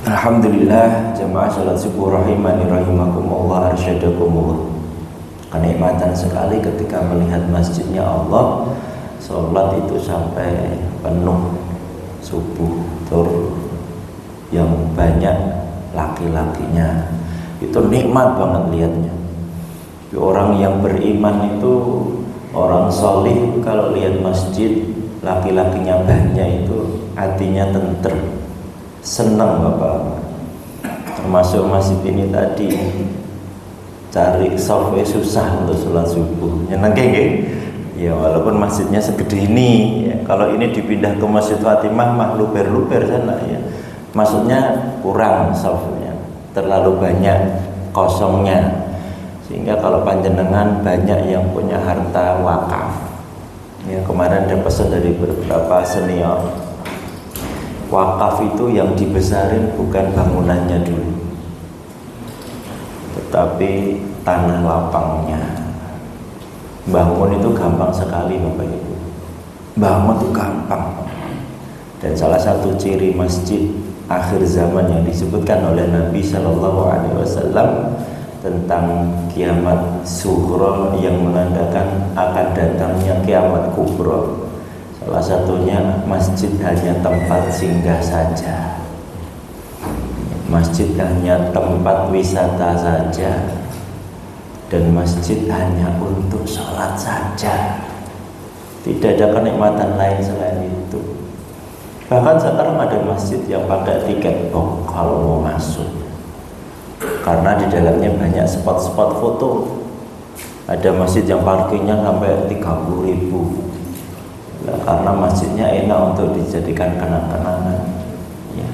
Alhamdulillah, jamaah salat subuh rahimani rahimakumullah arsyadakumullah. Kenikmatan sekali ketika melihat masjidnya Allah, sholat itu sampai penuh subuh tur yang banyak laki-lakinya. Itu nikmat banget lihatnya. Orang yang beriman itu, orang solih, kalau lihat masjid laki-lakinya banyak itu hatinya tentrem, senang Bapak. Termasuk masjid ini tadi cari software susah untuk sholat subuh. Nyeneng nggih? Ya walaupun masjidnya segede ini ya. Kalau ini dipindah ke Masjid Fatimah mah luber-luber sana ya. Maksudnya kurang softnya, terlalu banyak kosongnya. Sehingga kalau panjenengan banyak yang punya harta wakaf. Ya kemarin ada pesan dari beberapa senior. Wakaf itu yang dibesarin bukan bangunannya dulu, tetapi tanah lapangnya. Bangun itu gampang sekali Bapak Ibu. Bangun itu gampang. Dan salah satu ciri masjid akhir zaman yang disebutkan oleh Nabi Shallallahu Alaihi Wasallam tentang kiamat sughra yang menandakan akan datangnya kiamat kubra. Salah satunya masjid hanya tempat singgah saja. Masjid hanya tempat wisata saja. Dan masjid hanya untuk sholat saja. Tidak ada kenikmatan lain selain itu. Bahkan sekarang ada masjid yang pakai tiket box kalau mau masuk. Karena di dalamnya banyak spot-spot foto. Ada masjid yang parkirnya sampai 30.000. Nah, karena masjidnya enak untuk dijadikan kenang-kenangan ya.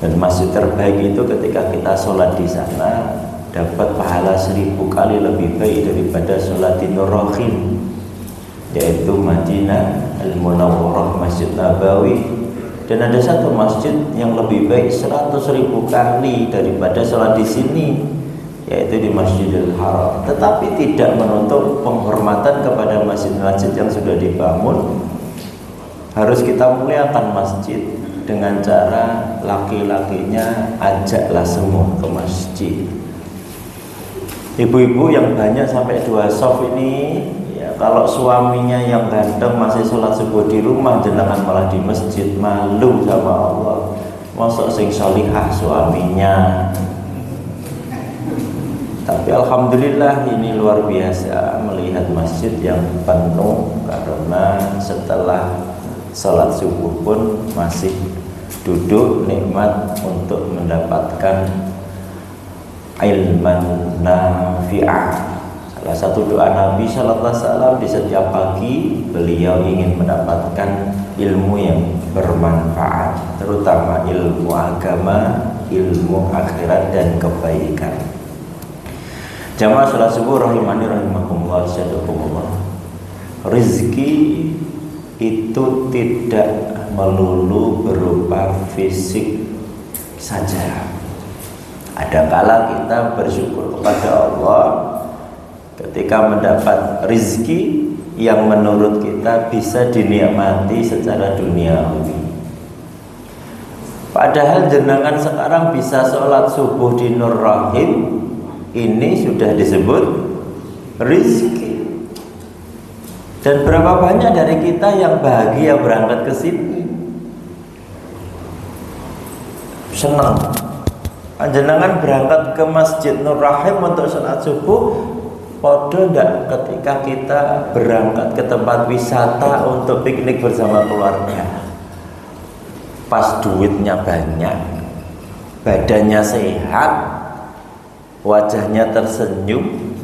Dan masjid terbaik itu ketika kita sholat di sana dapat pahala 1000 kali lebih baik daripada sholat di Nur Rahim, yaitu Madinah Al-Munawwarah, Masjid Nabawi. Dan ada satu masjid yang lebih baik 100.000 kali daripada sholat di sini, yaitu di Masjidil Haram. Tetapi tidak menutup penghormatan kepada masjid-masjid yang sudah dibangun. Harus kita muliakan masjid dengan cara laki-lakinya ajaklah semua ke masjid. Ibu-ibu yang banyak sampai 2 soft ini ya, kalau suaminya yang ganteng masih sholat subuh di rumah, jenengan malah di masjid, malu sama Allah. Mosok sing sholihah suaminya. Tapi alhamdulillah ini luar biasa melihat masjid yang penuh, karena setelah salat subuh pun masih duduk nikmat untuk mendapatkan ilman nafi'ah. Salah satu doa Nabi Sallallahu Alaihi Wasallam di setiap pagi, beliau ingin mendapatkan ilmu yang bermanfaat, terutama ilmu agama, ilmu akhirat dan kebaikan. Jamaah salat subuh rahimani rahimakumullah syadakumullah. Rezeki itu tidak melulu berupa fisik saja. Ada kala kita bersyukur kepada Allah ketika mendapat rezeki yang menurut kita bisa dinikmati secara duniawi. Padahal jenengan sekarang bisa sholat subuh di Nur Rahim, ini sudah disebut rezeki. Dan berapa banyak dari kita yang bahagia berangkat ke sini, senang. Jenengan berangkat ke Masjid Nur Rahim untuk sholat subuh, podo ndak ketika kita berangkat ke tempat wisata untuk piknik bersama keluarga. Pas duitnya banyak, badannya sehat, wajahnya tersenyum,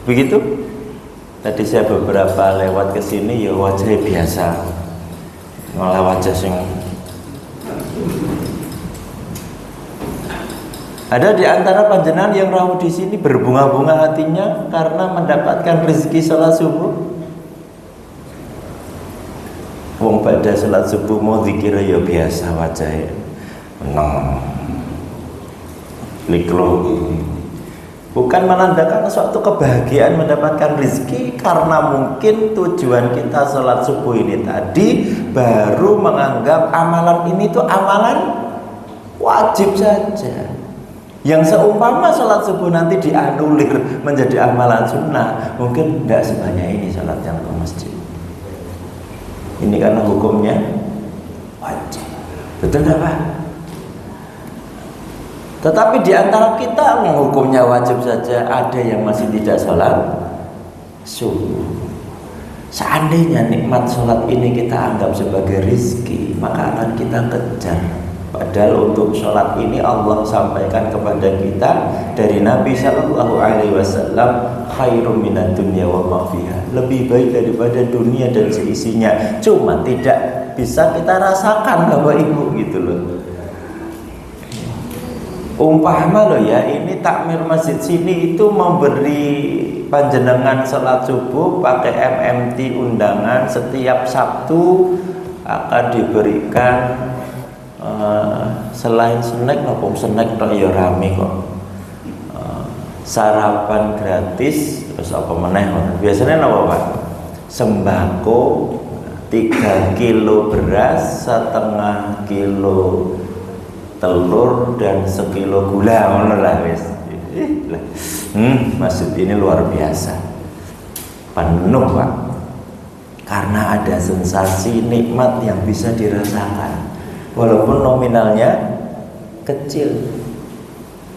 begitu. Tadi saya beberapa lewat ke sini ya wajahnya biasa, malah wajah sing. Ada di antara panjenengan yang rawuh di sini berbunga-bunga hatinya karena mendapatkan rezeki salat subuh. Wong pada salat subuh mau zikir ya biasa wajahnya menang. Liklo. Bukan menandakan suatu kebahagiaan mendapatkan rezeki, karena mungkin tujuan kita sholat subuh ini tadi baru menganggap amalan ini tuh amalan wajib saja. Yang seumpama sholat subuh nanti dianulir menjadi amalan sunnah, mungkin tidak sebanyak ini sholat yang ke masjid. Ini karena hukumnya wajib. Betul tidak Pak? Tetapi di antara kita hukumnya wajib saja, ada yang masih tidak sholat subuh. Seandainya nikmat sholat ini kita anggap sebagai rizki, maka akan kita kejar. Padahal untuk sholat ini Allah sampaikan kepada kita dari Nabi Shallallahu Alaihi Wasallam, khairum minad dunya wa ma fiha, lebih baik daripada dunia dan seisinya. Cuma tidak bisa kita rasakan Bapak Ibu gitu loh. Umpama loh ya, ini takmir masjid sini itu memberi panjenengan sholat subuh pakai MMT undangan, setiap Sabtu akan diberikan selain snack, nopo snack tok ya rame kok, sarapan gratis, terus apa meneh biasanya nopo Pak? Sembako 3 kilo beras, setengah kilo telur dan sekilo gula, ngono lah wis. Masjid ini luar biasa, penuh Pak, karena ada sensasi nikmat yang bisa dirasakan. Walaupun nominalnya kecil,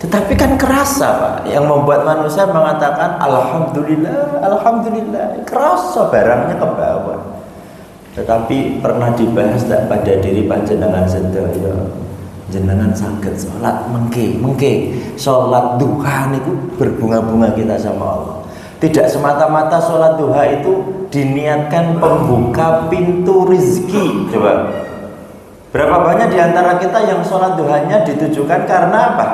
tetapi kan kerasa Pak. Yang membuat manusia mengatakan alhamdulillah, alhamdulillah, kerasa barangnya ke bawah. Tetapi pernah dibahas tak pada diri panjenengan sedaya, jenengan saged sholat mengke sholat duha niku berbunga-bunga kita sama Allah. Tidak semata-mata sholat duha itu diniatkan pembuka pintu rizki. Coba, berapa banyak diantara kita yang sholat duhanya ditujukan karena apa?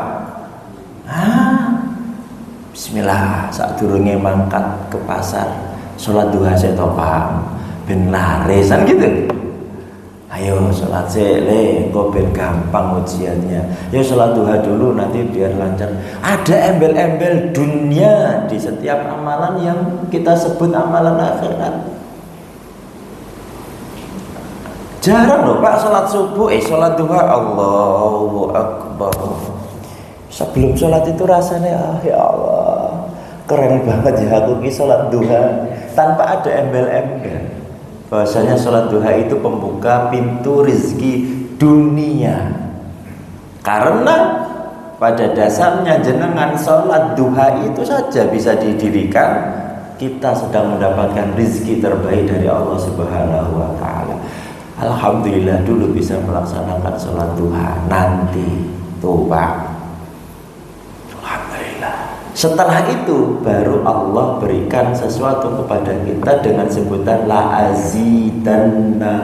Bismillah, saat durunge mangkat ke pasar, sholat duha saya topang ben larisan gitu. Ayo sholat le, kok ben gampang ujiannya. Ya sholat duha dulu nanti biar lancar. Ada embel-embel dunia di setiap amalan yang kita sebut amalan akhirat. Jarang loh Pak sholat subuh, sholat duha, Allahu Akbar. Sebelum sholat itu rasanya, ya Allah, keren banget ya aku sholat duha, tanpa ada embel-embel. Bahwasanya sholat duha itu pembuka pintu rezeki dunia. Karena pada dasarnya jenengan sholat duha itu saja bisa didirikan kita sedang mendapatkan rezeki terbaik dari Allah Subhanahu wa Ta'ala. Alhamdulillah dulu bisa melaksanakan sholat duha, nanti tuh Pak, alhamdulillah. Setelah itu baru Allah berikan sesuatu kepada kita dengan sebutan la azidannakum.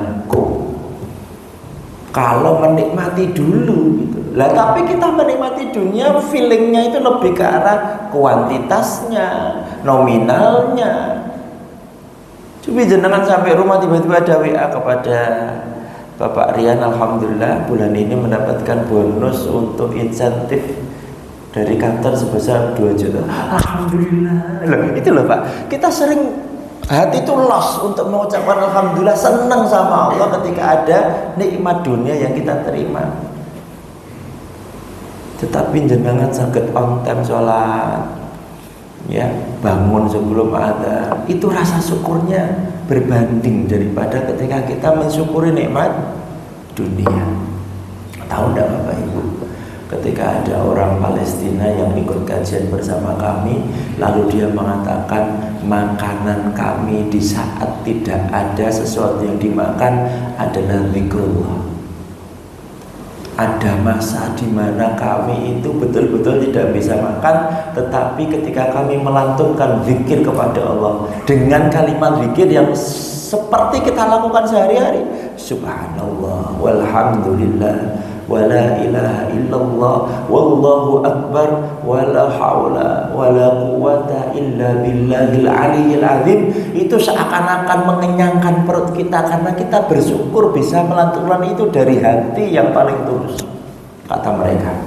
Kalau menikmati dulu gitu. Lah tapi kita menikmati dunia, feelingnya itu lebih ke arah kuantitasnya, nominalnya. Coba jenengan sampai rumah tiba-tiba ada WA kepada Bapak Rian, alhamdulillah bulan ini mendapatkan bonus untuk insentif dari kantor sebesar 2 juta. Alhamdulillah. Loh, itu loh Pak, kita sering hati itu los untuk mengucapkan alhamdulillah, senang sama Allah ketika ada nikmat dunia yang kita terima. Tetapi jenengan sakit on time sholat, ya, bangun sebelum ada, itu rasa syukurnya berbanding daripada ketika kita mensyukuri nikmat dunia. Tahu enggak Bapak Ibu, ketika ada orang Palestina yang ikut kajian bersama kami, lalu dia mengatakan makanan kami di saat tidak ada sesuatu yang dimakan adalah zikrullah. Ada masa di mana kami itu betul-betul tidak bisa makan, tetapi ketika kami melantunkan zikir kepada Allah dengan kalimat zikir yang seperti kita lakukan sehari-hari, subhanallah walhamdulillah wala ilaha illallah wallahu akbar wala haula wala quwata illa billahil aliyil azim, itu seakan-akan mengenyangkan perut kita karena kita bersyukur bisa melantunkan itu dari hati yang paling tulus, kata mereka.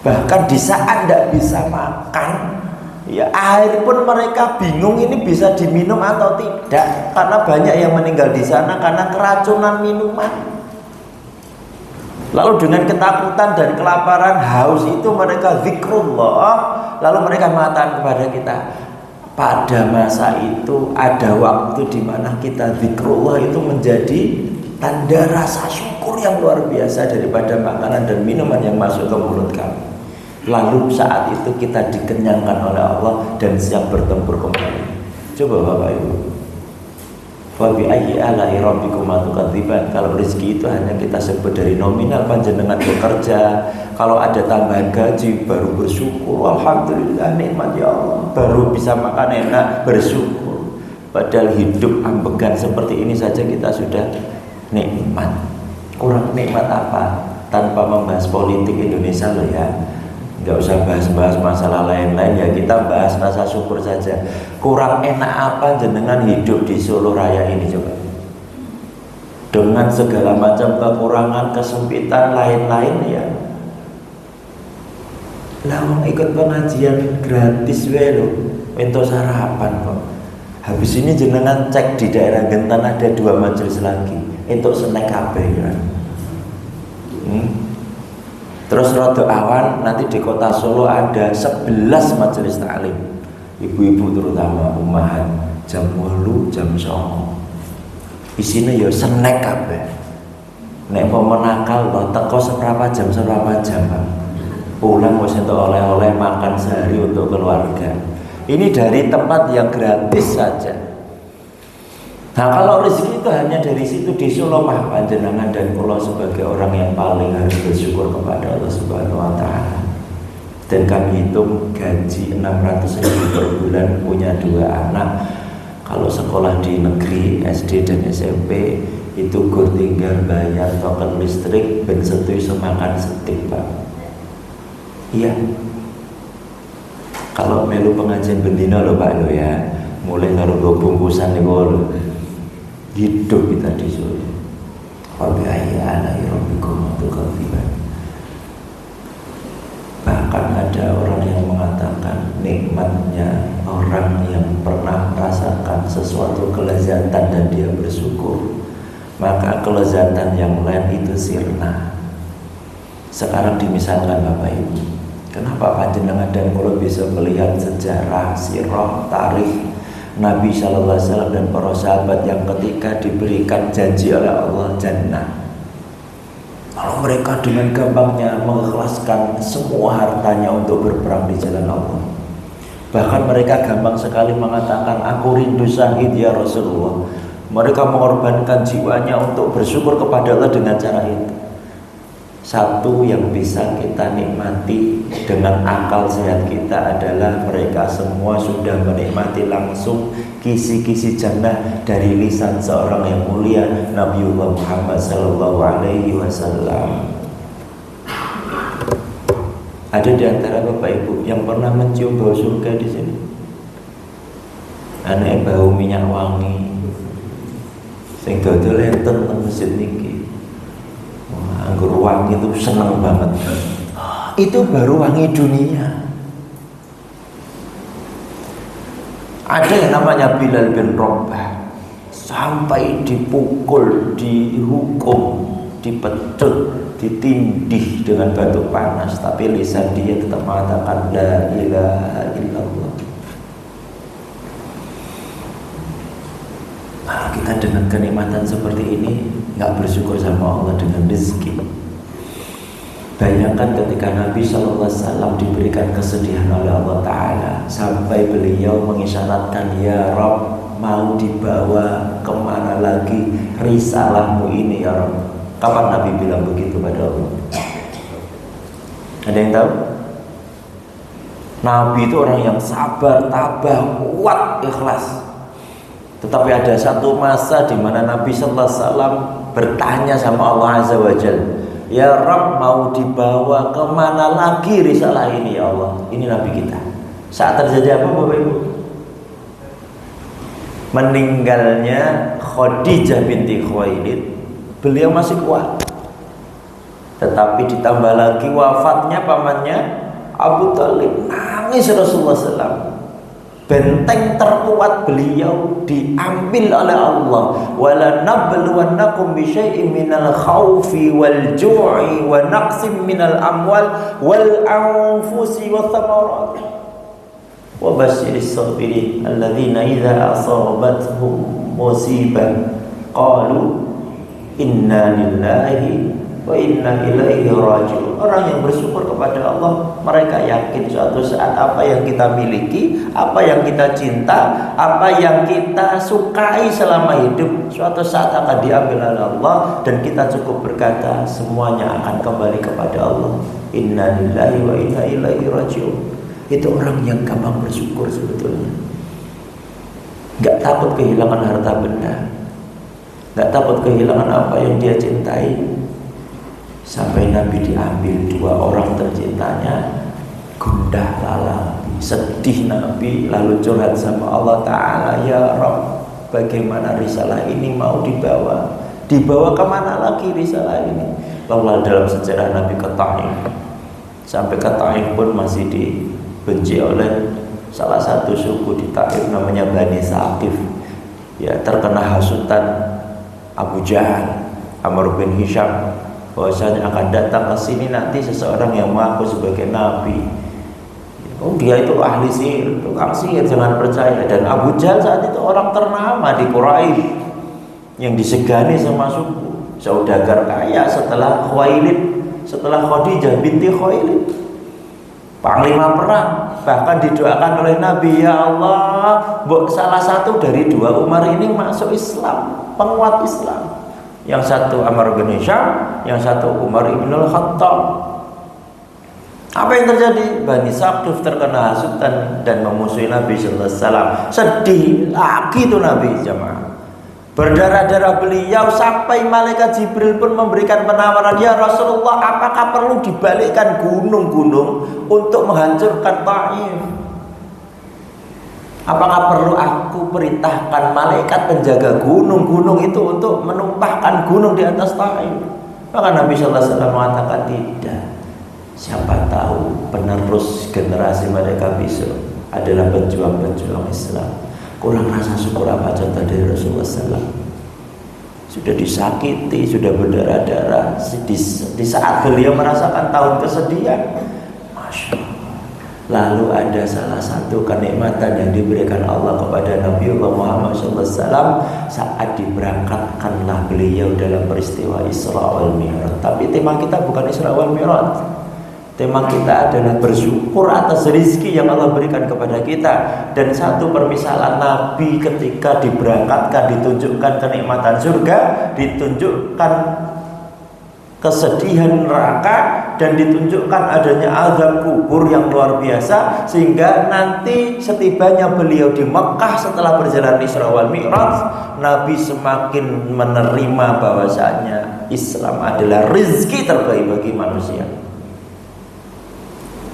Bahkan di saat tidak bisa makan, ya air pun mereka bingung ini bisa diminum atau tidak, karena banyak yang meninggal di sana karena keracunan minuman. Lalu dengan ketakutan dan kelaparan, haus itu mereka zikrullah. Lalu mereka mengatakan kepada kita, pada masa itu ada waktu di mana kita zikrullah itu menjadi tanda rasa syukur yang luar biasa daripada makanan dan minuman yang masuk ke mulut kami. Lalu saat itu kita dikenyangkan oleh Allah dan siap bertempur kembali. Coba Bapak Ibu, wa bi ayyi ala'i rabbikuma tukadziban. Kalau rezeki itu hanya kita sebut dari nominal, panjenengan bekerja, kalau ada tambahan gaji baru bersyukur, alhamdulillah nikmat ya Allah, baru bisa makan enak bersyukur. Padahal hidup ambegan seperti ini saja kita sudah nikmat. Kurang nikmat apa? Tanpa membahas politik Indonesia loh ya, nggak usah bahas-bahas masalah lain-lain ya, kita bahas rasa syukur saja. Kurang enak apa jenengan hidup di Solo Raya ini coba, dengan segala macam kekurangan, kesempitan, lain-lain ya. Lawang ikut pengajian gratis welo, untuk sarapan kok. Habis ini jenengan cek di daerah Gentan ada 2 majelis lagi, untuk snack kabeh ya. Terus rada awan nanti di kota Solo ada 11 majelis taklim, ibu-ibu terutama umahan, jam 8 jam 9 isine ya snack kabeh. Nek mau menakal to teko seberapa jam pulang wis entuk oleh-oleh makan sehari untuk keluarga. Ini dari tempat yang gratis saja. Nah kalau rezeki itu hanya dari situ di Solo mah panjenengan dan kula sebagai orang yang paling harus bersyukur kepada Allah Subhanahu wa taala. Dan kami hitung gaji 600.000 per bulan, punya 2 anak. Kalau sekolah di negeri SD dan SMP itu gur tinggal bayar token listrik ben setui semakan setik Pak. Iya. Kalau melu pengajian bendina loh Pak lo ya, mulai karo bungkusan niku lho. Hidup kita di Solo. Wa bi ayyi ala'i rabbikum tukadziban. Bahkan ada orang yang mengatakan nikmatnya orang yang pernah merasakan sesuatu kelezatan dan dia bersyukur, maka kelezatan yang lain itu sirna. Sekarang dimisalkan Bapak Ibu, kenapa panjenengan dan kula bisa melihat sejarah, sirah, tarikh Nabi Shallallahu Alaihi Wasallam dan para sahabat yang ketika diberikan janji oleh Allah jannah, lalu mereka dengan gampangnya mengikhlaskan semua hartanya untuk berperang di jalan Allah. Bahkan mereka gampang sekali mengatakan, aku rindu syahid ya Rasulullah. Mereka mengorbankan jiwanya untuk bersyukur kepada Allah dengan cara itu. Satu yang bisa kita nikmati dengan akal sehat kita adalah mereka semua sudah menikmati langsung kisi-kisi jannah dari lisan seorang yang mulia, Nabiullah Muhammad sallallahu alaihi wasallam. Ada di antara Bapak Ibu yang pernah mencium bau surga di sini? Aneh bau minyak wangi sing dodol enten teng masjid niki. Anggur wangi itu senang banget. Itu baru wangi dunia. Ada yang namanya Bilal bin Rabah, sampai dipukul, dihukum, dipecut, ditindih dengan batu panas, tapi lisan dia tetap mengatakan la ilaha illallah. Nah, kita dengan kenikmatan seperti ini nggak bersyukur sama Allah dengan rezeki. Bayangkan ketika Nabi SAW diberikan kesedihan oleh Allah Ta'ala, sampai beliau mengisyaratkan, ya Rabb, mau dibawa kemana lagi risalahmu ini ya Rabb. Kapan Nabi bilang begitu pada Allah? Ada yang tahu? Nabi itu orang yang sabar, tabah, kuat, ikhlas. Tetapi ada satu masa di mana Nabi Sallallahu Alaihi Wasallam bertanya sama Allah Azza wa Jalla, ya Rabb, mau dibawa kemana lagi risalah ini ya Allah? Ini Nabi kita. Saat terjadi apa Bapak Ibu? Meninggalnya Khadijah binti Khuwailid. Beliau masih kuat. Tetapi ditambah lagi wafatnya pamannya Abu Thalib. Nangis Rasulullah SAW. benteng terkuat beliau diambil oleh Allah. Wala nabluwannakum bi syai'in minal khaufi wal ju'i wa naqsim minal amwal wal anfusi wath thamarat wa basyiris sabirin alladzina idza asabatuhum musibah qalu inna lillahi wa inna ilaihi raji'un. Orang yang bersyukur kepada Allah, mereka yakin suatu saat apa yang kita miliki, apa yang kita cinta, apa yang kita sukai selama hidup, suatu saat akan diambil oleh Allah, dan kita cukup berkata semuanya akan kembali kepada Allah. Inna lillahi wa inna ilaihi raji'un. Itu orang yang gampang bersyukur sebetulnya. Gak takut kehilangan harta benda, gak takut kehilangan apa yang dia cintai. Sampai Nabi diambil dua orang tercintanya, gundah lalang, sedih Nabi, lalu curhat sama Allah Ta'ala, ya Rabb, bagaimana risalah ini mau dibawa kemana lagi risalah ini? Lalu dalam sejarah Nabi ke Taif, sampai ke Taif pun masih dibenci oleh salah satu suku di Taif namanya Bani Saqif, ya, terkena hasutan Abu Jahal, Amr bin Hisham, bahwasanya akan datang ke sini nanti seseorang yang mengaku sebagai nabi. Oh, dia itu ahli sihir, tukang sihir, jangan percaya. Dan Abu Jahal saat itu orang ternama di Quraisy yang disegani sama suku, saudagar kaya setelah Khuwailid, setelah Khadijah binti Khuwailid, panglima perang. Bahkan didoakan oleh Nabi, ya Allah, salah satu dari dua Umar ini masuk Islam, penguat Islam. Yang satu Amr bin Hisham, yang satu Umar ibn al-Khattab. Apa yang terjadi? Bani Saqif terkena hasutan dan memusuhi Nabi sallallahu alaihi wasallam. Sedih lagi itu Nabi, jemaah. Berdarah-darah beliau sampai malaikat Jibril pun memberikan penawaran, ya Rasulullah, apakah perlu dibalikkan gunung-gunung untuk menghancurkan Taif? Apakah perlu aku perintahkan malaikat penjaga gunung-gunung itu untuk menumpahkan gunung di atas Taif? Maka Nabi sallallahu alaihi wasallam mengatakan tidak. Siapa tahu penerus generasi mereka besok adalah pejuang-pejuang Islam. Kurang rasa syukur apa contoh dari Rasulullah SAW? Sudah disakiti, sudah berdarah-darah. Di saat beliau merasakan tahun kesedihan, Masya Allah. Lalu ada salah satu kenikmatan yang diberikan Allah kepada Nabiullah Muhammad SAW saat diberangkatkanlah beliau dalam peristiwa Isra wal Mi'raj. Tapi tema kita bukan Isra wal Mi'raj. Tema kita adalah bersyukur atas rezeki yang Allah berikan kepada kita. Dan satu permisalan Nabi ketika diberangkatkan, ditunjukkan kenikmatan surga, ditunjukkan kesedihan neraka, dan ditunjukkan adanya azab kubur yang luar biasa, sehingga nanti setibanya beliau di Mekah setelah berjalan Isra wal Mi'raj, Nabi semakin menerima bahwasanya Islam adalah rezeki terbaik bagi manusia.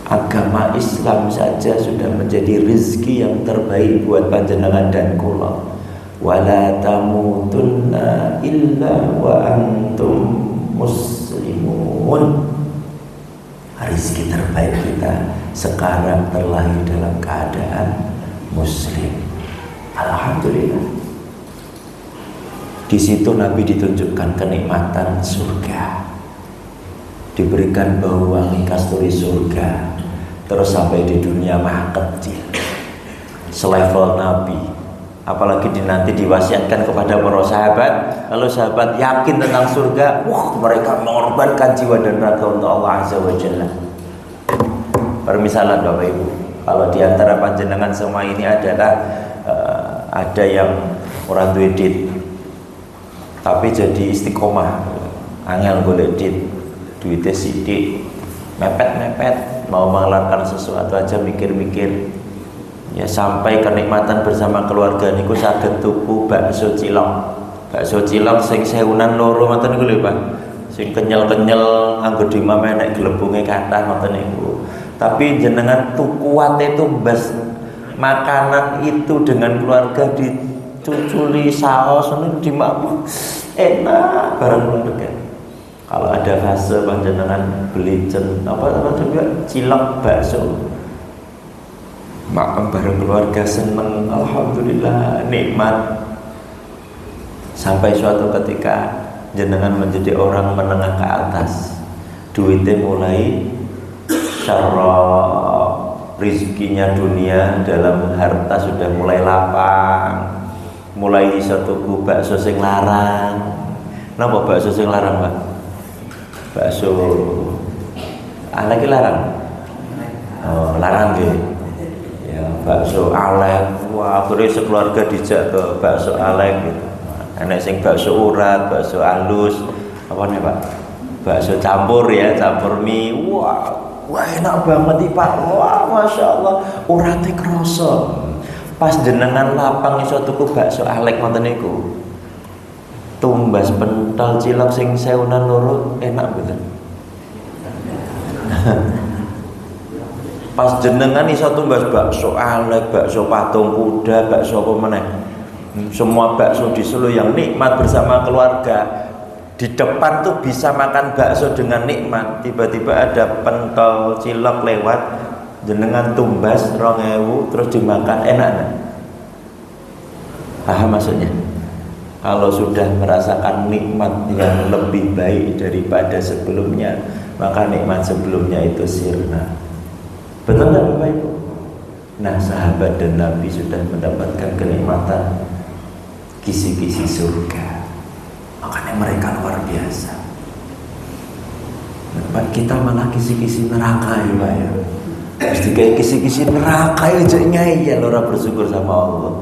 Agama Islam saja sudah menjadi rezeki yang terbaik buat panjenengan dan kula. Wala tamutunna illa wa antum muslimun. Rezeki terbaik kita sekarang terlahir dalam keadaan muslim. Alhamdulillah. Di situ Nabi ditunjukkan kenikmatan surga, diberikan bau wangi kasturi surga. Terus sampai di dunia mah kecil, selevel Nabi. Apalagi nanti diwasiatkan kepada para sahabat, kalau sahabat yakin tentang surga, mereka mengorbankan jiwa dan raga untuk Allah Azza wa Jalla. Permisalan Bapak Ibu, kalau diantara panjenengan semua ini adalah ada yang orang duwe dit, tapi jadi istiqomah, angel golek dit, duitnya sidik, mepet-mepet, mau mengeluarkan sesuatu aja mikir-mikir. Ya, sampai kenikmatan bersama keluarga niku saged tuku bakso cilok. Bakso cilok sing sewunan loro ngoten niku lho, Pak. Sing kenyel-kenyel nganggo dimam enek glebunge kathah ngoten niku. Tapi jenengan tuku wate tumbas makanan itu dengan keluarga, dicuculi saos ngono dimam. Enak bareng keluarga. Kalau ada fase panjenengan beli cilok bakso, makan bareng keluarga, seneng, alhamdulillah, nikmat. Sampai suatu ketika jenengan menjadi orang menengah ke atas, duitnya mulai syarab, rizkinya dunia dalam harta sudah mulai lapang, mulai iso tuku bakso sing larang. Napa bakso sing larang, Pak? Bakso alek larang. Oh, larang nggih. Ya, bakso alek. Wah, akhirnya sekeluarga dijak ke bakso alek gitu. Enek sing bakso urat, bakso halus, apa nih Pak? Bakso campur ya, campur mie. Wah, enak banget nih Pak. Wah, masya Allah, uratnya kroso. Pas jenengan lapang iso tuku bakso alek ngoten niku. Tumbas pentol cilok sing sewunan loro enak bener. Pas jenengan iso tumbas bakso alek, bakso patung kuda, bakso apa meneh. Semua bakso di Solo yang nikmat bersama keluarga. Di depan tuh bisa makan bakso dengan nikmat. Tiba-tiba ada pentol cilok lewat, jenengan tumbas 2.000 terus dimakan, enak kan? Paham maksudnya? Kalau sudah merasakan nikmat yang lebih baik daripada sebelumnya, maka nikmat sebelumnya itu sirna. Betul nggak Bapak Ibu? Nah, sahabat dan Nabi sudah mendapatkan kenikmatan kisi-kisi surga, makanya mereka luar biasa. Nah, kita malah kisi-kisi neraka ya Pak ya. Mesti kayak kisi-kisi neraka aja ya, orang bersyukur sama Allah.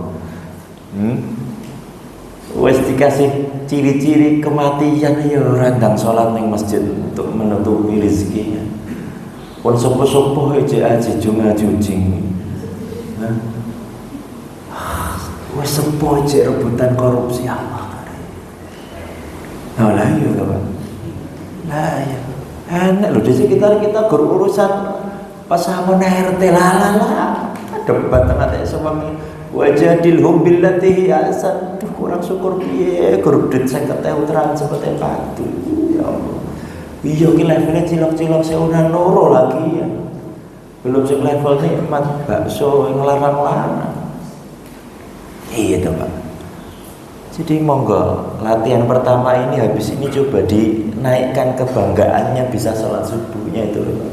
Wes dikasih ciri-ciri kematian ya randang sholat ning masjid untuk menutupi rezekinya. Pun sopo-sopo aja junga-junjing. Wes sepo aja rebutan korupsi Allah. Nah lah iya Pak. Lah iya. Enak loh di sekitar kita guru urusan pasangan RT lah. Debat tengah suami wajadilhum billati hiasan. Kurang syukur piye guru dit 50.000 terang seperti batu. Ya Allah. Iya ki levelnya cilok-cilok seunan loro lagi ya. Belum sing level nikmat bakso yang larang-larang. Iya toh Pak. Jadi monggo latihan pertama ini habis ini coba dinaikkan kebanggaannya bisa sholat subuhnya itu loh.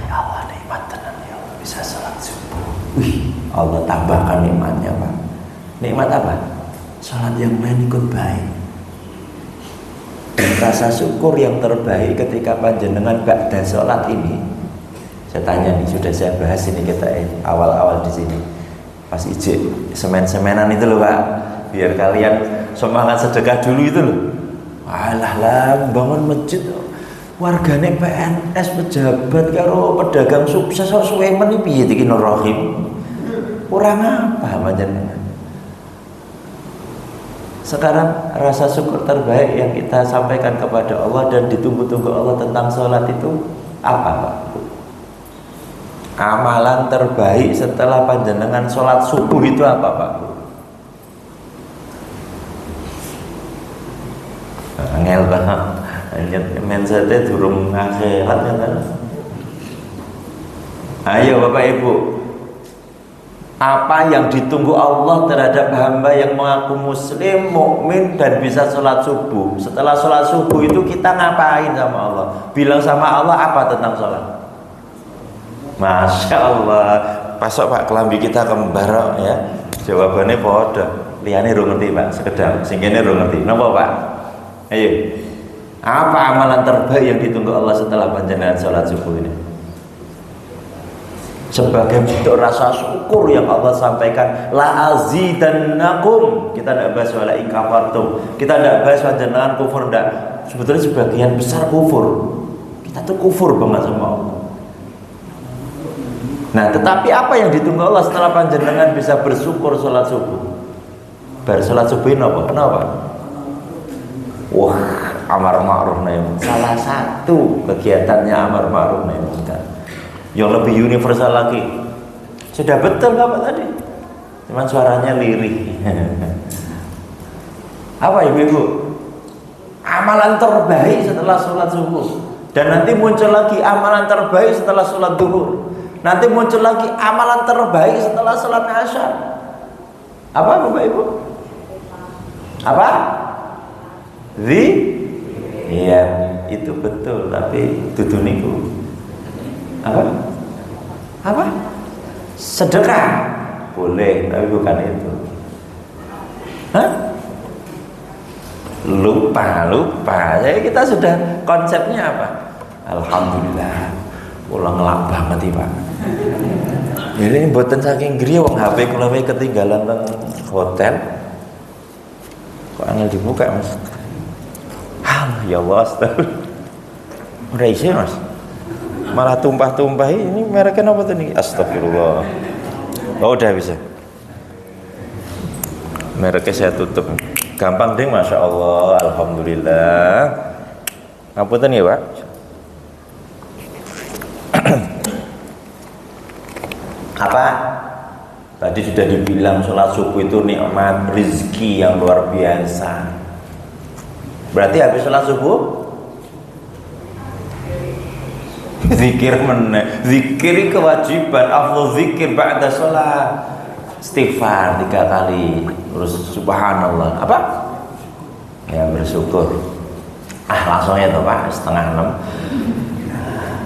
Ya Allah nikmat tenan ya Allah bisa sholat subuh. Wih, Allah tambahkan nikmatnya Pak. Nikmat apa? Sholat yang lain ikut baik. Dan rasa syukur yang terbaik ketika panjenengan ba'da sholat ini. Saya tanya nih, sudah saya bahas ini kita awal-awal di sini. Pas ijek semen-semenan itu loh Pak, biar kalian semangat sedekah dulu itu loh. Alah lah bangun masjid wargane PNS pejabat karo pedagang sukses kok suwemen iki piye iki Nur Rahim. Kurang apa panjenengan? Sekarang rasa syukur terbaik yang kita sampaikan kepada Allah dan ditunggu-tunggu Allah tentang sholat itu apa Pak? Amalan terbaik setelah panjenengan sholat subuh itu apa Pak? Angel banget. Mensete durung akhirat kan. Ayo Bapak Ibu. Apa yang ditunggu Allah terhadap hamba yang mengaku muslim, mukmin dan bisa sholat subuh? Setelah sholat subuh itu kita ngapain sama Allah? Bilang sama Allah apa tentang sholat? Masya Allah. Pasok Pak kelambi kita kembar ya. Jawabannya podo. Liane ro ngerti Pak, sekedar. Singkene ro ngerti. Napa Pak? Ayo. Apa amalan terbaik yang ditunggu Allah setelah panjenengan sholat subuh ini? Sebagai bentuk rasa syukur yang Allah sampaikan, la azidannakum. Kita tidak bahas wala in kafartum. Kita tidak bahas panjenengan kufur enggak. Sebetulnya sebagian besar kufur. Kita tuh kufur banget sama Allah. Nah, tetapi apa yang ditunggu Allah setelah panjenengan bisa bersyukur sholat subuh? Bar sholat subuh ini apa? Kenapa? Wah, amar ma'ruf nahi munkar. Salah satu kegiatannya amar ma'ruf nahi munkar. Yang lebih universal lagi. Sudah betul Bapak tadi. Cuman suaranya lirih. Apa Ibu-ibu? Amalan terbaik setelah sholat subuh. Dan nanti muncul lagi amalan terbaik setelah sholat duhur. Nanti muncul lagi amalan terbaik setelah sholat asar. Apa Bapak Ibu? Apa? Iya, itu betul, tapi dudu niku. Apa? Sedekah. Boleh, tapi bukan itu. Hah? Lupa. Jadi kita sudah konsepnya apa? Alhamdulillah. Ulang ngelak banget iki, Pak. Ini mboten saking griya wong HP kula wae ketinggalan teng hotel. Kok angel dibuka, Mas? Ya Allah, astagfirullah. Ora isi, Mas. Malah tumpah-tumpah. Ini mereknya apa tuh nih? Astagfirullah. Oh, udah bisa. Mereknya saya tutup. Gampang ding, Masya Allah. Alhamdulillah. Ngapunten ya, Pak. Apa? Tadi sudah dibilang sholat subuh itu nikmat rezeki yang luar biasa. Berarti habis sholat subuh zikir zikir kewajiban. Afdhal zikir ba'da sholat, istighfar 3 kali, terus subhanallah. Apa? Ya bersyukur. Langsung ya toh Pak, 5:30.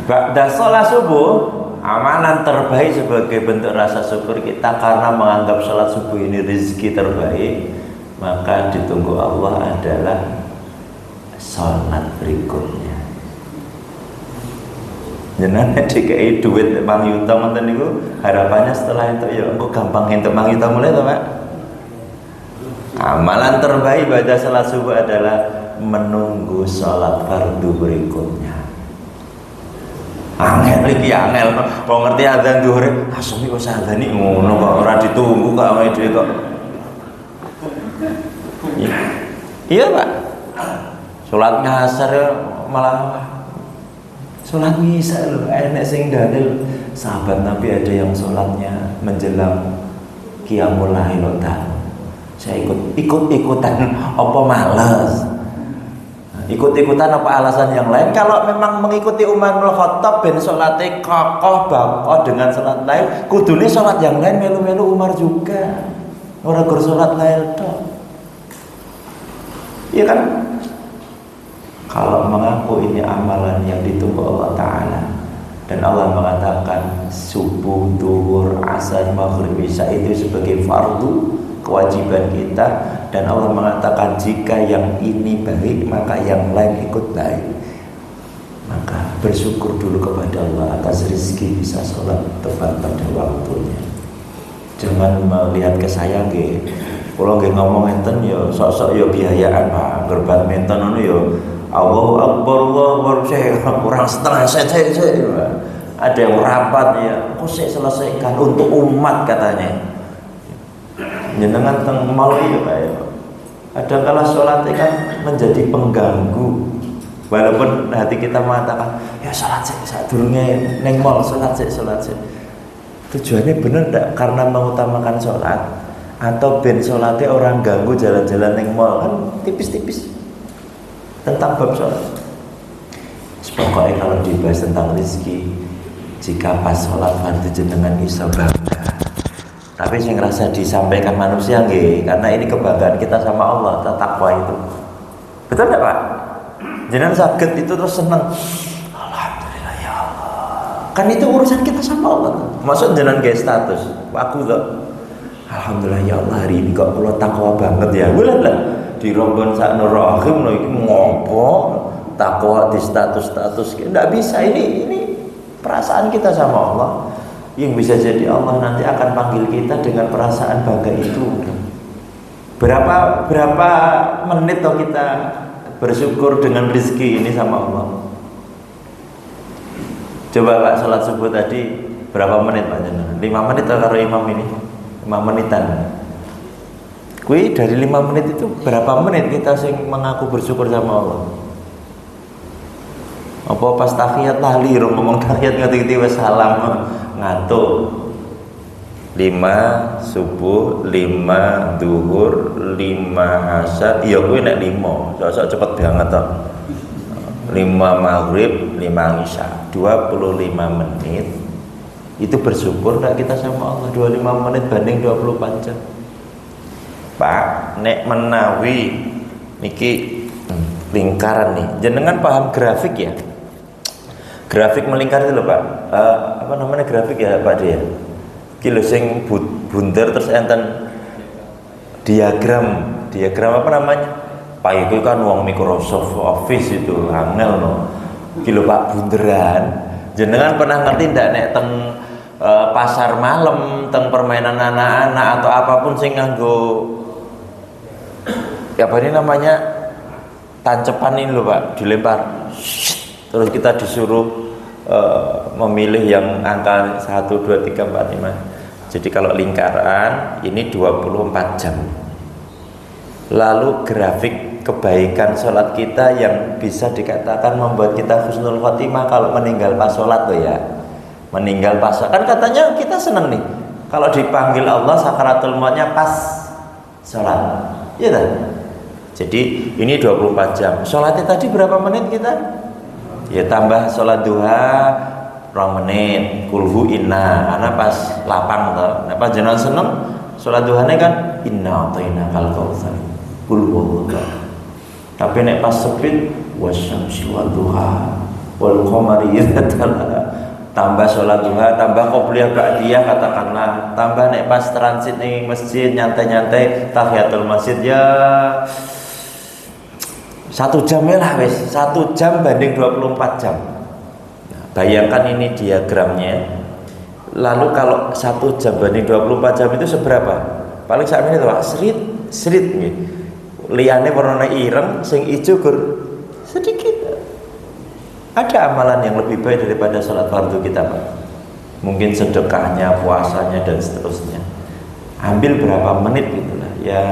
Ba'da sholat subuh, amalan terbaik sebagai bentuk rasa syukur kita karena menganggap sholat subuh ini rezeki terbaik, maka ditunggu Allah adalah sholat berikutnya. Jenengan dikai duit Mang Yuta ngoten niku, harapannya setelah itu ya engko gampang entuk Mang Yuta mulai to, Pak. Amalan terbaik pada sholat subuh adalah menunggu sholat fardu berikutnya. Angel iki angel, kok ngerti adzan zuhur, asmi kok adzan iki ngono kok ora ditunggu kok awake dhewe kok. Iya, Pak. Salat ngasar malah salat isya lho, enek sing dalil sahabat Nabi ada yang salatnya menjelang qiyamul lail. Saya ikut-ikutan apa malas? Ikut-ikutan apa alasan yang lain? Kalau memang mengikuti Umar bin Khattab ben salate kokoh bakoh dengan salat lain, kudune salat yang lain melu-melu Umar juga. Ora gur salat lain tok. Iya kan? Kalau mengaku ini amalan yang ditunggu Allah Ta'ala, dan Allah mengatakan subuh, duhur, asar, maghrib, isya itu sebagai fardu kewajiban kita, dan Allah mengatakan jika yang ini baik maka yang lain ikut baik, maka bersyukur dulu kepada Allah atas rezeki bisa sholat tepat pada waktunya. Jangan melihat ke saya nggih. Kalau nggih ngomong enten ya sok-sok ya biayaan Pak, angger badminton ngono ya Allahu Akbar, Allahu Akbar, kurang setengah set. Ada yang rapat ya, kok saya selesaikan untuk umat katanya. Jenengan teng mal ya Pak ya. Ada kala sholat kan menjadi pengganggu. Walaupun hati kita mengatakan, ya sholat sih, saat durungnya neng mal sholat sih. Tujuannya bener enggak? Karena mengutamakan sholat, atau ben sholatnya orang ganggu jalan-jalan neng mal, kan tipis-tipis tentang bab sholat. Pokoknya kalau dibahas tentang rezeki, jika pas sholat fardu jenengan iso bangga. Tapi yang ngerasa disampaikan manusia nggih, karena ini kebanggaan kita sama Allah, takwa itu. Betul enggak Pak? Jenengan sakit itu terus senang. Alhamdulillah ya Allah. Kan itu urusan kita sama Allah. Maksud jenengan nggih status. Aku tuh alhamdulillah ya Allah, hari ini kok kula takwa banget ya. Boleh lah dirombon sakno rahim lho iki ngopo takwa di status-status. Enggak bisa, ini perasaan kita sama Allah. Yang bisa jadi Allah nanti akan panggil kita dengan perasaan bangga itu. Berapa menit toh kita bersyukur dengan rezeki ini sama Allah? Coba Pak sholat subuh tadi berapa menit Pak? 5 menit atau karo imam ini? 5 menitan. Kui dari 5 menit itu berapa menit kita sing mengaku bersyukur sama Allah? Apa pas tahiyat lali ngomong tahiyat ngerti-ngerti wis salam ngantuk. 5 subuh, 5 duhur, 5 asar. Iya kuwi nek 5, sok-sok cepet banget toh. 5 maghrib, 5 isya, 25 menit. Itu bersyukur nggak kita sama Allah? 25 menit banding 24 jam. Pak, nek menawi niki lingkaran nih. Jenengan paham grafik ya? Grafik melingkar itu loh Pak. Apa namanya grafik ya Pak dia? Kilo sing bunter terus enten diagram apa namanya? Pak itu kan uang Microsoft Office itu angel no. Kilo Pak bunderan. Jenengan pernah ngerti ndak nek teng pasar malam, teng permainan anak-anak atau apapun sing nganggo apa ini namanya tancepan ini loh Pak, dilempar. Terus kita disuruh memilih yang angka 1, 2, 3, 4, 5. Jadi kalau lingkaran ini 24 jam. Lalu grafik kebaikan sholat kita yang bisa dikatakan membuat kita husnul khotimah kalau meninggal pas sholat tuh ya. Meninggal pas sholat. Kan katanya kita seneng nih kalau dipanggil Allah sakaratul mautnya pas sholat. Iya kan? Jadi ini 24 jam. Sholatnya tadi berapa menit kita? Ya tambah sholat duha 2 menit, kulhu inna, karena pas lapang toh. Nah pas jenengan seneng sholat duhanya kan inna atayna kal kautsar, kulhu. Tapi nek pas sepit wasyamsi wal duha wal qamari idza talaha, tambah sholat duha, tambah qobliyah ba'diyah katakanlah, tambah nek pas transit ning masjid nyantai-nyantai tahiyatul masjid ya 1 jam lah wes, 1 jam banding 24 jam. Nah, bayangkan ini diagramnya. Lalu kalau 1 jam banding 24 jam itu seberapa? Paling saat ini tuh serit nih. Liane warna ireng, sing ijo gur sedikit. Ada amalan yang lebih baik daripada sholat fardu kita Pak. Mungkin sedekahnya, puasanya dan seterusnya. Ambil berapa menit gitulah. Ya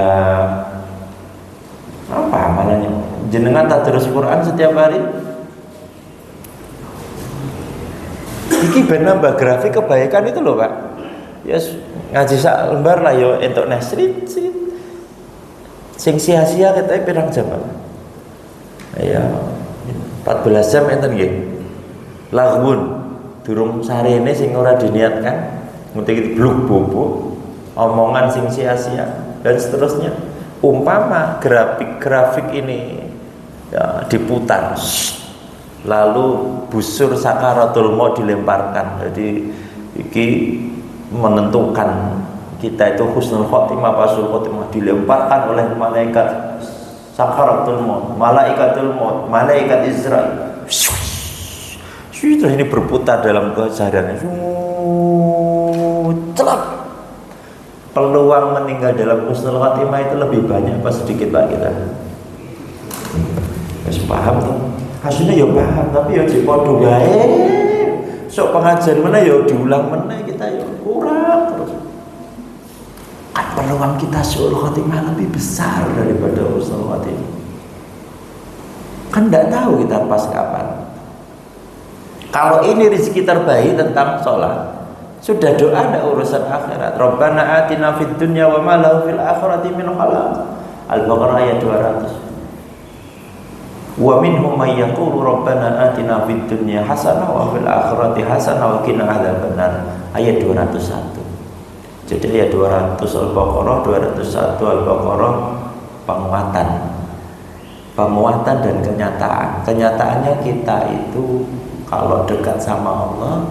apa amalannya? Jenengan tadarus Quran setiap hari. Iki ben nambah grafik kebaikan itu loh Pak. Yes, ngaji sak lembar lah yo entuk nesrit. Sing sia-sia katanya pirang jam Pak. Ya 14 jam enten nggih. Lagun durung sarene sing ora diniatkan, ngerti iki bluk bobo, omongan sing sia-sia dan seterusnya. Umpama grafik ini ya, diputar, lalu busur sakaratul maut dilemparkan. Jadi iki menentukan kita itu husnul khotimah, pasul khotimah, dilemparkan oleh malaikat sakaratul maut, malaikat Israel. Terus ini berputar dalam kesadarannya. Celak. Peluang meninggal dalam husnul khotimah itu lebih banyak apa sedikit Pak kita? Masih paham tuh? Hasilnya ya paham, tapi ya dipodo baik. Sok pengajian mana ya diulang mana kita ya kurang terus. Kan peluang kita husnul khotimah lebih besar daripada husnul khotimah. Kan tidak tahu kita pas kapan. Kalau ini rezeki terbaik tentang sholat, sudah doa ada urusan akhirat. Rabbana atina fid dunya wa ma lahu fil akhirati min khalaq. Al-Baqarah ayat 200. Wa minhum may yaqulu rabbana atina fid dunya hasanah wa fil akhirati hasanah wa qina adzabannar. Ayat 201. Jadi ayat 200 Al-Baqarah, 201 Al-Baqarah penguatan dan kenyataan. Kenyataannya kita itu kalau dekat sama Allah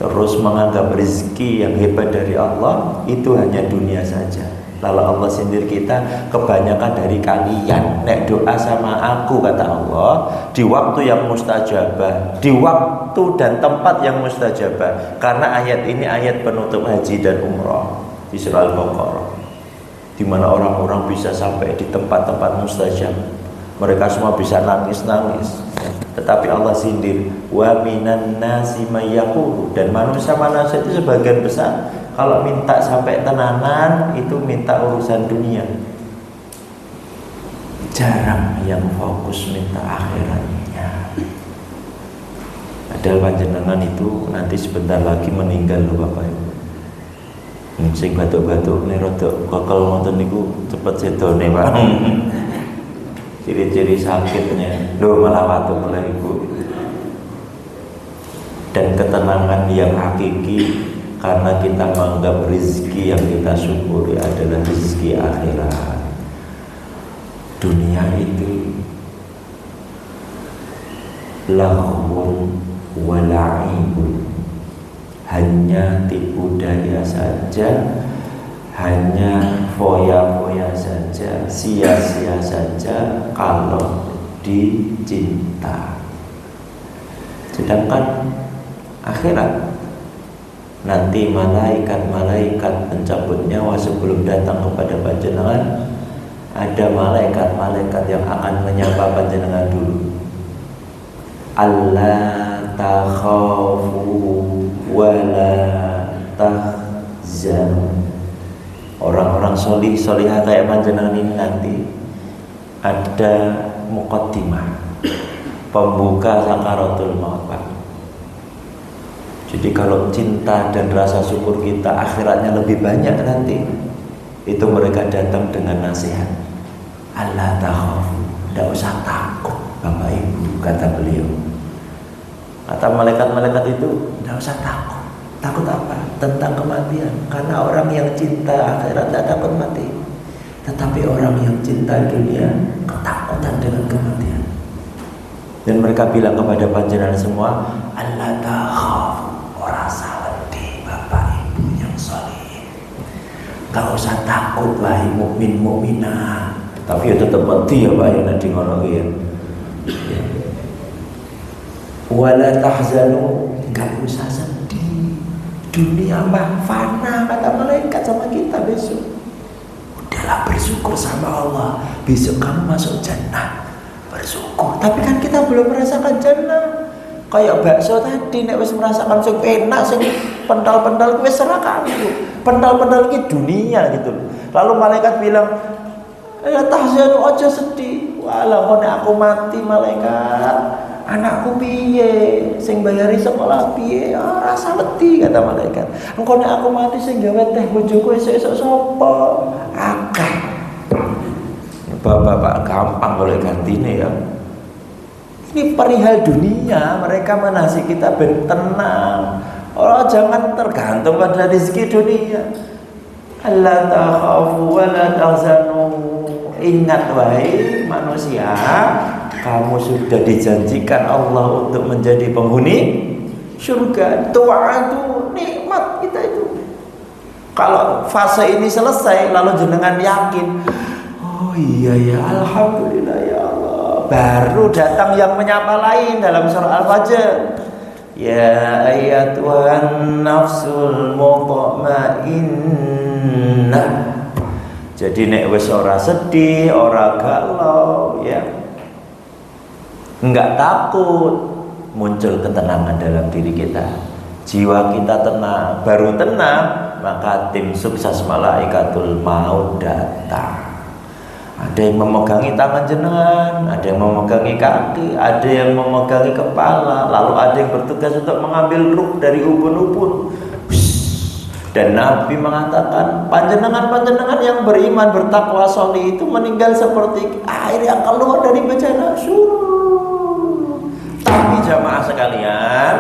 terus menganggap rezeki yang hebat dari Allah itu hanya dunia saja. Lalu Allah sindir kita, kebanyakan dari kalian nek doa sama aku kata Allah di waktu yang mustajabah, di waktu dan tempat yang mustajabah. Karena ayat ini ayat penutup haji dan umrah di surah Al-Baqarah, di mana orang-orang bisa sampai di tempat-tempat mustajab. Mereka semua bisa nangis-nangis, tetapi Allah sindir, wa minan nasi may yaqulu, dan manusia itu sebagian besar kalau minta sampai tenanan itu minta urusan dunia. Jarang yang fokus minta akhiratnya. Padahal panjenengan itu nanti sebentar lagi meninggal loh Bapak Ibu. Sing batuk-batuk nih rodok bakal ngoten niku cepet sedone Pak. Ciri-ciri sakitnya, malah batuk mulai Ibu. dan ketenangan yang hakiki, karena kita menganggap rezeki yang kita syukuri adalah rezeki akhirat. Dunia itu lahun wa la'ibun, hanya tipu daya saja, hanya foya-foya saja, sia-sia saja kalau dicinta. Sedangkan akhirat, nanti malaikat-malaikat pencabut nyawa sebelum datang kepada panjenengan, ada malaikat-malaikat yang akan menyapa panjenengan dulu. Allah takhafu wa la tahzanu. Orang-orang solih solihah kayak panjenengan ini nanti ada muqaddimah, pembuka sakaratul maut. Jadi kalau cinta dan rasa syukur kita akhiratnya lebih banyak nanti, itu mereka datang dengan nasihat. Allah takhafu, tidak usah takut Bapak Ibu, kata beliau. Kata malaikat-malaikat itu, tidak usah takut. Takut apa? Tentang kematian. Karena orang yang cinta akhirat tidak takut mati. Tetapi orang yang cinta dunia ketakutan dengan kematian. Dan mereka bilang kepada panjenengan semua, Allah takhafu, ora sawedi Bapak Ibu yang saleh. Gak usah takut wahai mukmin mukminah. Tapi ya tetap mati ya Pak ya nanti ngono ya. Wala tahzanu, gak usah sedih. Dunia mah fana, kata malaikat sama kita besok. Udahlah bersyukur sama Allah, besok kamu masuk jannah. Bersyukur. Tapi kan kita belum merasakan jannah. Kayak bakso tadi, nek wis merasakan sing enak, sing pental-pental wis serahkan itu. Pental-pental iki dunia gitu. Lalu malaikat bilang, "Ya tahzanu, aja sedih. Walau kone aku mati malaikat. Anakku piye? Sing bayari sekolah piye? Ah, rasa wedi," kata malaikat. "Engko nek aku mati sing gawe teh bojoku esuk-esuk sapa?" Akeh. Bapak-bapak gampang oleh gantine ya. Ini perihal dunia, mereka menasih kita ben tenang. Oh, jangan tergantung pada rezeki dunia. Allah takhafu wa la tahzanu. Ingat wahai manusia, kamu sudah dijanjikan Allah untuk menjadi penghuni surga. Tu'adu, nikmat kita itu. Kalau fase ini selesai, lalu jenengan yakin, oh iya ya, alhamdulillah ya Allah, baru datang yang menyapa lain dalam surah Al-Fajr. Ya ayyatuhan nafsul mutmainnah. Jadi nek wis ora sedih, ora galau ya, enggak takut, muncul ketenangan dalam diri kita. Jiwa kita tenang, baru tenang, maka tim sukses malaikatul maut datang. Ada yang memegangi tangan jenengan, ada yang memegangi kaki, ada yang memegangi kepala, lalu ada yang bertugas untuk mengambil ruh dari ubun-ubun. Dan Nabi mengatakan, panjenengan-panjenengan yang beriman, bertakwa, soleh itu meninggal seperti air yang keluar dari bejana. Tapi jamaah sekalian,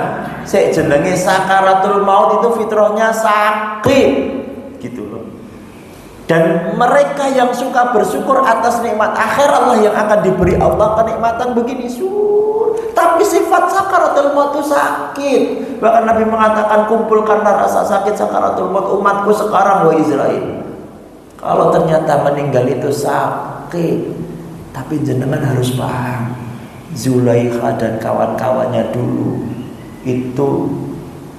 jenenge sakaratul maut itu fitrahnya sakit, gitu loh. Dan mereka yang suka bersyukur atas nikmat akhir Allah yang akan diberi Allah kenikmatan begini tapi sifat sakaratul maut itu sakit. Bahkan Nabi mengatakan, kumpulkanlah rasa sakit sakaratul maut umatku sekarang wa Israel. Kalau ternyata meninggal itu sakit, tapi jenengan harus paham, Zulaikha dan kawan-kawannya dulu itu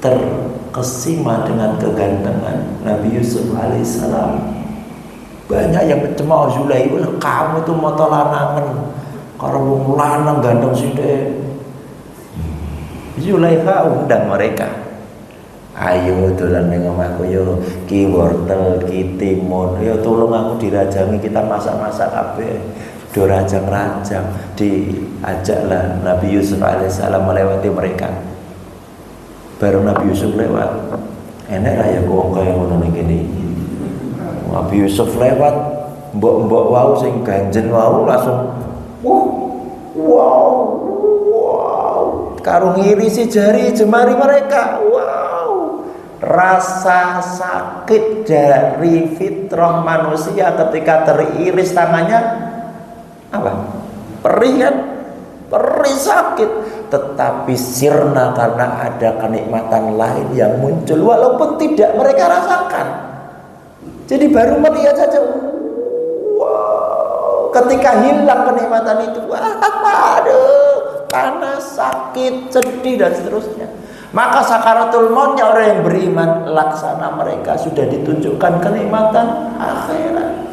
terkesima dengan kegantengan Nabi Yusuf alaihissalam. Banyak yang mencemooh Zulaikha, kamu tuh moto lanangan karo wong lanang ganteng sithik. Zulaikha undang mereka, ayo dolan ning omahku yo, ki wortel, ki timun, yo tolong aku dirajangi, kita masak-masak kabeh. Do rajang-rajang, diajaklah Nabi Yusuf alaihissalam melewati mereka. Baru Nabi Yusuf lewat, enak lah ya kok kaya ngono ngene. Nabi Yusuf lewat, mbok-mbok wau sing ganjen wau langsung wow, karo ngirisi jari jemari mereka. Wow, rasa sakit dari fitrah manusia ketika teriris tangannya apa? Perih kan? Perih sakit. Tetapi sirna karena ada kenikmatan lain yang muncul walaupun tidak mereka rasakan. Jadi baru melihat saja, wow, ketika hilang kenikmatan itu, aduh, panas, sakit, sedih dan seterusnya. Maka sakaratul mautnya orang yang beriman, laksana mereka sudah ditunjukkan kenikmatan akhirat.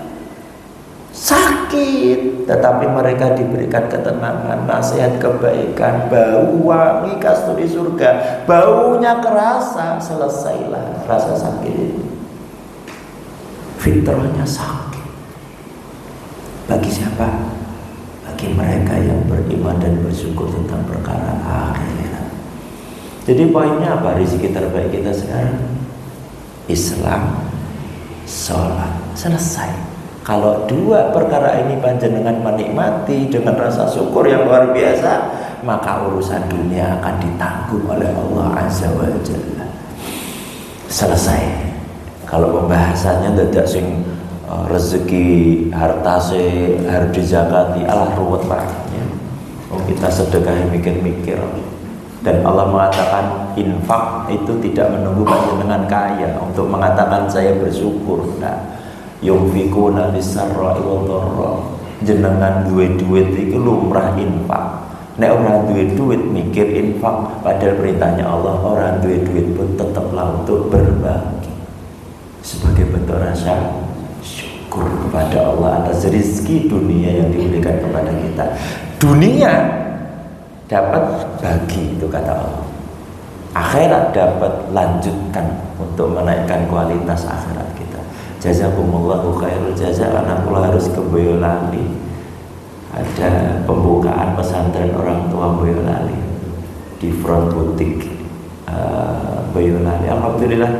Sakit, tetapi mereka diberikan ketenangan, nasihat kebaikan, bau wangi kasturi surga, baunya kerasa, selesailah rasa sakit itu. Fitrahnya sakit. Bagi siapa? Bagi mereka yang beriman dan bersyukur tentang perkara akhirat. Jadi poinnya apa? Rezeki terbaik kita sekarang Islam, sholat, selesai. Kalau dua perkara ini panjenengan menikmati dengan rasa syukur yang luar biasa, maka urusan dunia akan ditanggung oleh Allah Azza wa Jalla. Selesai. Kalau pembahasannya dadak sing rezeki harta se harus dizakati, alah ruwet banget ya. Kita sedekah mikir-mikir. Dan Allah mengatakan infak itu tidak menunggu panjenengan kaya untuk mengatakan saya bersyukur. Nah, yunfikuna lisarra'i wa dharra, jenengan duwe duit iki lumrah infak. Nek ora duwe duit mikir infak, padahal perintahnya Allah orang duwe duit pun tetaplah untuk berbagi sebagai bentuk rasa syukur kepada Allah atas rezeki dunia yang diberikan kepada kita. Dunia dapat bagi, itu kata Allah. Akhirat dapat lanjutkan untuk menaikkan kualitas akhirat kita. Jazakumullahu khairul jazaa. Karena aku harus ke Boyolali, ada pembukaan pesantren orang tua Boyolali di front butik Boyolali. Alhamdulillah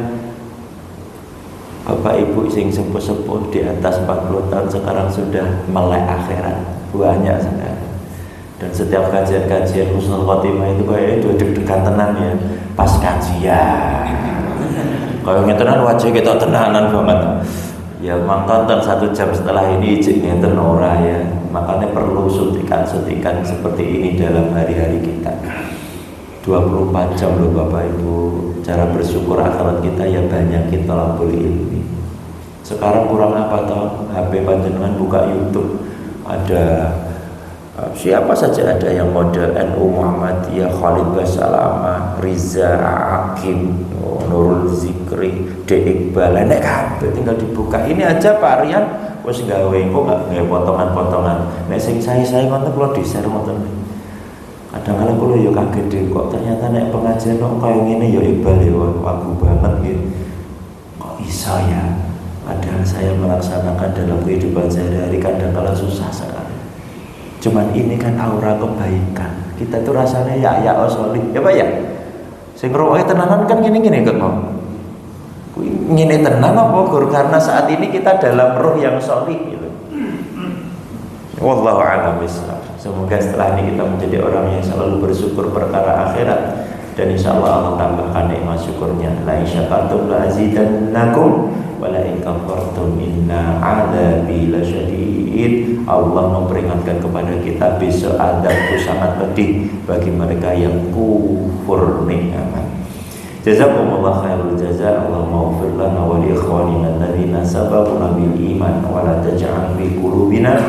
Bapak Ibu sing sepuh-sepuh di atas 40 tahun sekarang sudah melek akhirat banyak sekali. Dan setiap kajian-kajian husnul khotimah itu kayaknya udah deg-degan tenan ya pas kajian. Kalau ngetenan wajah kita tenanan banget. Ya mang tonton 1 jam setelah ini ijik ngeten ora ya. Makanya perlu suntikan-suntikan seperti ini dalam hari-hari kita. 24 jam loh Bapak Ibu. Cara bersyukur akhirat kita ya banyak kita labul ilmi. Sekarang kurang apa toh? HP panjenengan buka YouTube, ada siapa saja, ada yang model NU Muhammadiyah, Khalid Basalamah, Riza Hakim, Nurul Zikri, D. Iqbal, nek kabeh tinggal dibuka. Ini aja Pak Rian wis gawe kok gak gawe potongan-potongan. Nek sing saya ngoten kula di-share ngoten. Kadang-kadang kula yo kaget deh kok ternyata nek pengajian kok kaya ngene ya Iqbal ya wagu banget gitu. Kok iso ya? Padahal saya melaksanakan dalam kehidupan sehari-hari kadang-kadang susah sekali. Cuman ini kan aura kebaikan. Kita tuh rasanya ya solih. Ya Pak ya? Sing ngrungokke tenanan kan gini-gini kok mau. Kuwi ngene tenan apa Gur? Karena saat ini kita dalam roh yang solih gitu. Wallahu a'lam bishawab. Semoga setelah ini kita menjadi orang yang selalu bersyukur perkara akhirat, dan insyaallah Allah tambahkan nikmat syukurnya. La in syakartum la azidannakum wa la in kafartum inna 'adzabi lasyadid. Allah memperingatkan kepada kita besok azabku sangat pedih bagi mereka yang kufur nikmat. Jazakumullah khairul jazaa. Allahumma ighfir lana wa li ikhwanina alladziina sabaquna bil iman wa la taj'al fi qulubina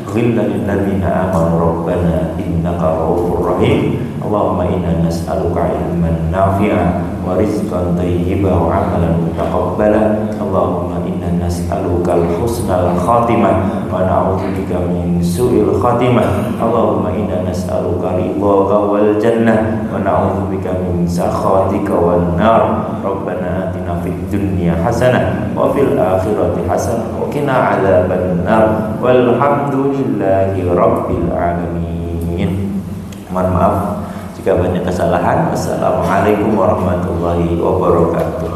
ghillan lil ladzina amanu rabbana innaka ra'ufur rahim. Allahumma inna nas'aluka ilman nafi'an wa rizqan thayyiban wa 'amalan mutaqabbalan. Allahumma inna nas'aluka al-husnal khatimah wa na'udzubika min su'il khatimah. Allahumma inna nas'aluka ridhaka wal jannah wa na'udzubika min sakhatika wan nar. Rabbana atina fid dunya hasanah wa fil akhirati hasanah wa qina 'adzaban nar. Walhamdulillahi rabbil alamin. Mohon maaf jika banyak kesalahan. Wassalamualaikum warahmatullahi wabarakatuh.